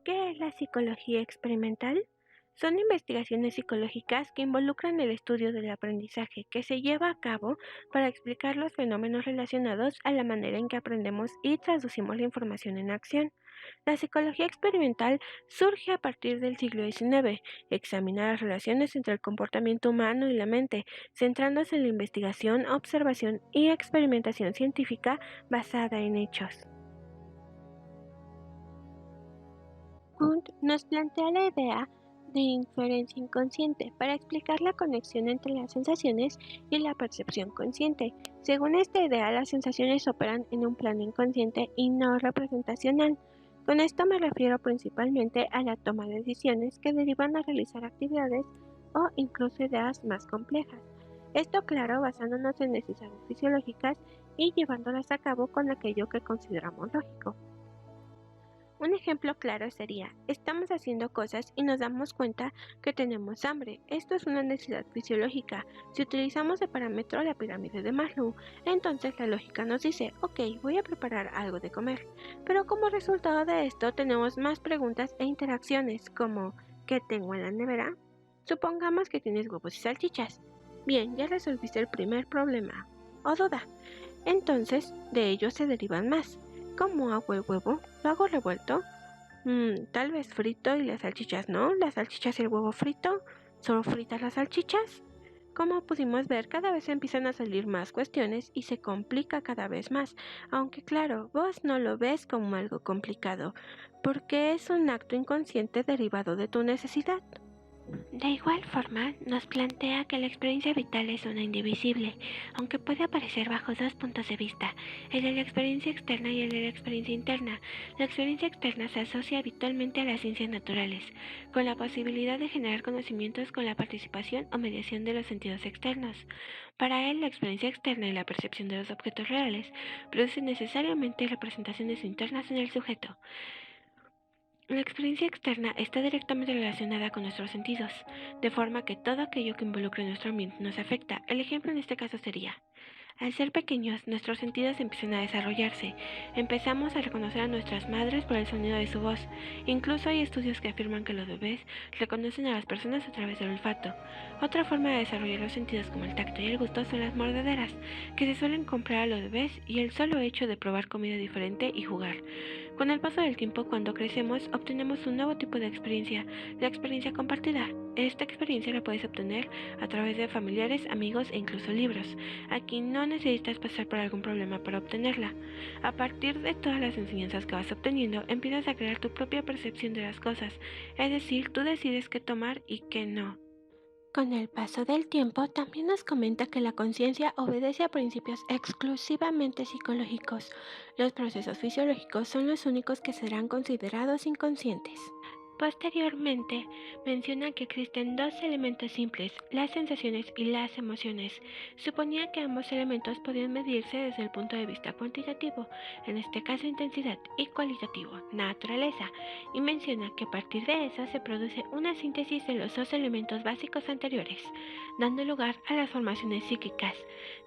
¿Qué es la psicología experimental? Son investigaciones psicológicas que involucran el estudio del aprendizaje que se lleva a cabo para explicar los fenómenos relacionados a la manera en que aprendemos y traducimos la información en acción. La psicología experimental surge a partir del siglo XIX, examina las relaciones entre el comportamiento humano y la mente, centrándose en la investigación, observación y experimentación científica basada en hechos. Kuhn nos plantea la idea de inferencia inconsciente para explicar la conexión entre las sensaciones y la percepción consciente. Según esta idea, las sensaciones operan en un plano inconsciente y no representacional. Con esto me refiero principalmente a la toma de decisiones que derivan a realizar actividades o incluso ideas más complejas. Esto claro basándonos en necesidades fisiológicas y llevándolas a cabo con aquello que consideramos lógico. Un ejemplo claro sería, estamos haciendo cosas y nos damos cuenta que tenemos hambre. Esto es una necesidad fisiológica. Si utilizamos de parámetro la pirámide de Maslow, entonces la lógica nos dice, ok, voy a preparar algo de comer. Pero como resultado de esto tenemos más preguntas e interacciones como, ¿qué tengo en la nevera? Supongamos que tienes huevos y salchichas. Bien, ya resolviste el primer problema o duda. Entonces, de ello se derivan más. ¿Cómo hago el huevo? ¿Lo hago revuelto? Tal vez frito y las salchichas no. ¿Las salchichas y el huevo frito? ¿Solo fritas las salchichas? Como pudimos ver, cada vez empiezan a salir más cuestiones y se complica cada vez más. Aunque claro, vos no lo ves como algo complicado, porque es un acto inconsciente derivado de tu necesidad. De igual forma, nos plantea que la experiencia vital es una indivisible, aunque puede aparecer bajo dos puntos de vista, el de la experiencia externa y el de la experiencia interna. La experiencia externa se asocia habitualmente a las ciencias naturales, con la posibilidad de generar conocimientos con la participación o mediación de los sentidos externos. Para él, la experiencia externa y la percepción de los objetos reales producen necesariamente representaciones internas en el sujeto. La experiencia externa está directamente relacionada con nuestros sentidos, de forma que todo aquello que involucre nuestro ambiente nos afecta. El ejemplo en este caso sería, al ser pequeños, nuestros sentidos empiezan a desarrollarse. Empezamos a reconocer a nuestras madres por el sonido de su voz. Incluso hay estudios que afirman que los bebés reconocen a las personas a través del olfato. Otra forma de desarrollar los sentidos como el tacto y el gusto son las mordederas, que se suelen comprar a los bebés y el solo hecho de probar comida diferente y jugar. Con el paso del tiempo, cuando crecemos, obtenemos un nuevo tipo de experiencia, la experiencia compartida. Esta experiencia la puedes obtener a través de familiares, amigos e incluso libros. Aquí no necesitas pasar por algún problema para obtenerla. A partir de todas las enseñanzas que vas obteniendo, empiezas a crear tu propia percepción de las cosas, es decir, tú decides qué tomar y qué no. Con el paso del tiempo, también nos comenta que la conciencia obedece a principios exclusivamente psicológicos. Los procesos fisiológicos son los únicos que serán considerados inconscientes. Posteriormente, menciona que existen dos elementos simples, las sensaciones y las emociones. Suponía que ambos elementos podían medirse desde el punto de vista cuantitativo, en este caso intensidad, y cualitativo, naturaleza, y menciona que a partir de eso se produce una síntesis de los dos elementos básicos anteriores, dando lugar a las formaciones psíquicas,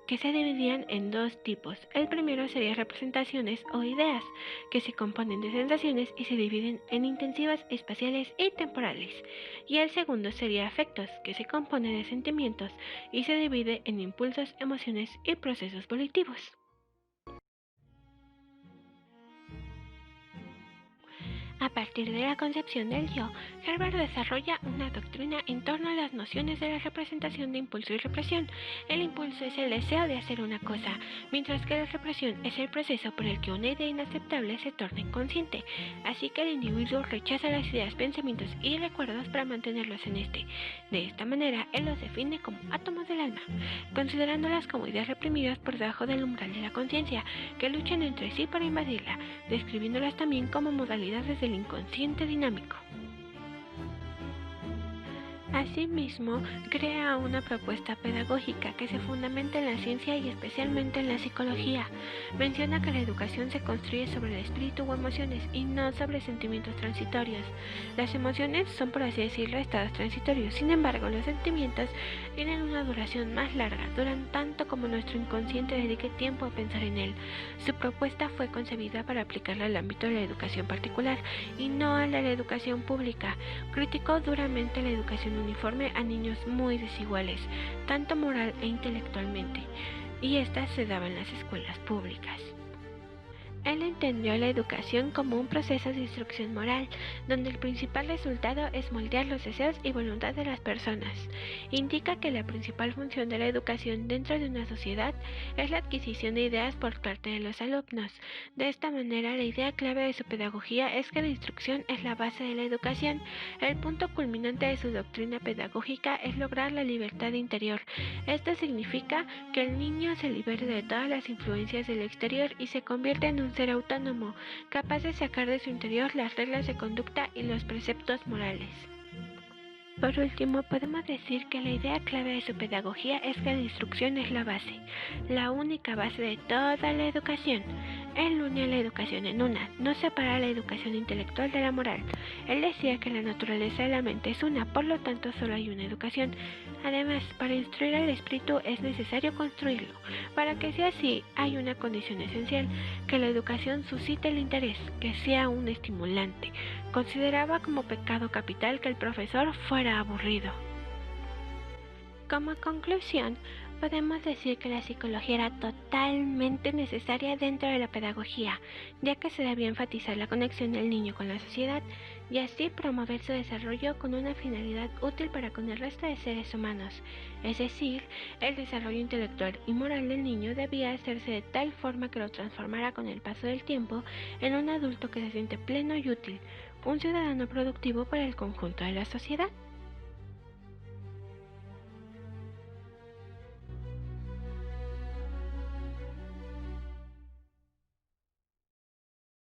que se dividían en dos tipos. El primero sería representaciones o ideas, que se componen de sensaciones y se dividen en intensivas, espaciales y temporales. Y el segundo sería afectos, que se compone de sentimientos y se divide en impulsos, emociones y procesos volitivos. A partir de la concepción del yo, Herbert desarrolla una doctrina en torno a las nociones de la representación de impulso y represión. El impulso es el deseo de hacer una cosa, mientras que la represión es el proceso por el que una idea inaceptable se torna inconsciente. Así que el individuo rechaza las ideas, pensamientos y recuerdos para mantenerlos en este. De esta manera, él los define como átomos del alma, considerándolas como ideas reprimidas por debajo del umbral de la conciencia, que luchan entre sí para invadirla, describiéndolas también como modalidades del inconsciente dinámico. Asimismo, crea una propuesta pedagógica que se fundamenta en la ciencia y especialmente en la psicología. Menciona que la educación se construye sobre el espíritu o emociones y no sobre sentimientos transitorios. Las emociones son, por así decirlo, estados transitorios. Sin embargo, los sentimientos tienen una duración más larga, duran tanto como nuestro inconsciente dedique tiempo a pensar en él. Su propuesta fue concebida para aplicarla al ámbito de la educación particular y no a la educación pública. Criticó duramente la educación uniforme a niños muy desiguales, tanto moral e intelectualmente, y estas se daban en las escuelas públicas. Él entendió la educación como un proceso de instrucción moral, donde el principal resultado es moldear los deseos y voluntad de las personas. Indica que la principal función de la educación dentro de una sociedad es la adquisición de ideas por parte de los alumnos. De esta manera, la idea clave de su pedagogía es que la instrucción es la base de la educación. El punto culminante de su doctrina pedagógica es lograr la libertad interior. Esto significa que el niño se libere de todas las influencias del exterior y se convierte en un ser autónomo, capaz de sacar de su interior las reglas de conducta y los preceptos morales. Por último, podemos decir que la idea clave de su pedagogía es que la instrucción es la base, la única base de toda la educación. Él une la educación en una, no separa la educación intelectual de la moral. Él decía que la naturaleza de la mente es una, por lo tanto solo hay una educación. Además, para instruir al espíritu es necesario construirlo. Para que sea así, hay una condición esencial, que la educación suscite el interés, que sea un estimulante. Consideraba como pecado capital que el profesor fuera aburrido. Como conclusión, podemos decir que la psicología era totalmente necesaria dentro de la pedagogía, ya que se debía enfatizar la conexión del niño con la sociedad y así promover su desarrollo con una finalidad útil para con el resto de seres humanos. Es decir, el desarrollo intelectual y moral del niño debía hacerse de tal forma que lo transformara con el paso del tiempo en un adulto que se siente pleno y útil, un ciudadano productivo para el conjunto de la sociedad.